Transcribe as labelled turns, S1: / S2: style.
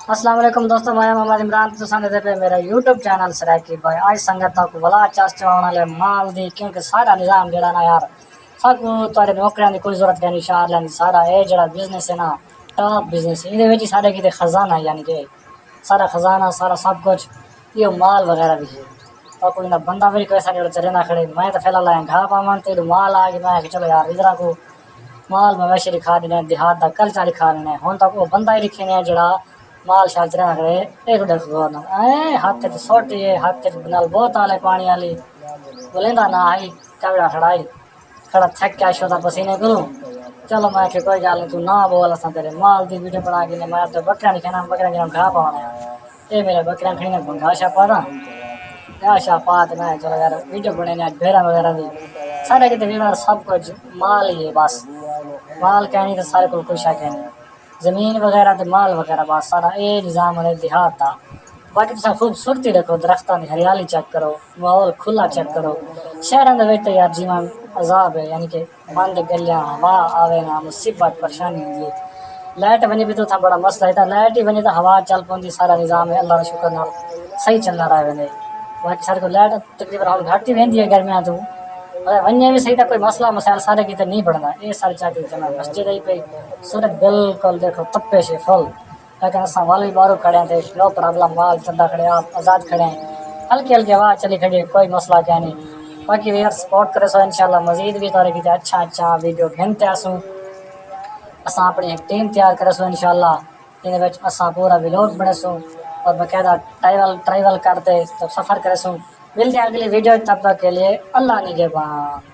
S1: السلام علیکم دوستو، میں محمد عمران تو سانے دے پہ میرا یوٹیوب چینل سرائکی بھائی آج سنگت تک ولا چاس چوانا لے مال دی کیونکہ سارا نظام جڑا نا یار سب تارے نوکریاں دی کوئی ضرورت نہیں شہر لین سارا اے جڑا بزنس ہے نا ٹاپ بزنس ہے دے وچ سارے کیتے خزانہ یعنی کہ سارا خزانہ سارا سب کچھ یہ مال وغیرہ بھی ہے اور کوئی نہ بندہ بھی کوئی سا چلے نہ کھڑے میں تو فیل اللہ گھا پاون تے مال آ کے میں کہ چلو یار ادھر کو مال مویشی دکھا دینے دیہات دا کلچر دکھا دینے ہن تک وہ بندہ ہی لکھے نے جڑا مال شال چرا کرے ایک ڈر ہاتھ سوٹی ہاتھ نال بہت آلے پانی والی بولیندا نہ آئی کبڑا کھڑائی کھڑا تھک کے شودا پسینے کروں چلو میں کہ کوئی گل نہیں تو نہ بول اساں تیرے مال دی ویڈیو بنا کے میں تو بکرا نہیں کھانا بکرا کی گھا پاونا اے میرے بکرا کھڑی نے گھا شا پا گھا شا پا تے میں چلو یار ویڈیو بنے نے بھیڑا وغیرہ دی سارے کتے ویڑا سب کچھ مال ہی ہے بس مال کہنی تو سارے کو کچھ ہے کہنی زمین وغیرہ تے مال وغیرہ بس سارا اے نظام ہے دیہات دا باقی تساں خوبصورتی دیکھو درختاں دی ہریالی چیک کرو ماحول کھلا چیک کرو شہراں دے وچ یار جیواں عذاب ہے یعنی کہ بند گلیاں ہوا آوے نا مصیبت پریشانی ہوندی ہے لائٹ بنی بھی تو تھا بڑا مسئلہ ہے لائٹ ہی بنی تو ہوا چل پوندی سارا نظام ہے اللہ کا شکر نال صحیح چلنا رہا ہے باقی سارے کو لائٹ تقریباً ہن گھٹ ہی ویندی ہے گرمیاں تو ونجے بھی صحیح تھا کوئی مسئلہ مسائل سارے کیتے نہیں بڑھنا یہ سارے چاہ کے چلنا مسجد ہی پہ سورج بالکل دیکھو تپے سے فل لیکن اساں والی بارو کھڑے ہیں نو پرابلم مال چندا کھڑے آپ آزاد کھڑے ہیں ہلکی ہلکی آواز چلی کھڑی ہے کوئی مسئلہ کیا نہیں باقی یار سپورٹ کرے سو انشاءاللہ مزید بھی تارے کیتے اچھا ویڈیو گھنتے آسوں اساں اپنی ایک ٹیم تیار کرے سو انشاءاللہ ان وچ اساں پورا ولاگ بنے سو اور باقاعدہ ٹریول کرتے تو سفر کرے سو ملتے ہیں اگلی ویڈیو تب تک کے لیے اللہ نگہبان۔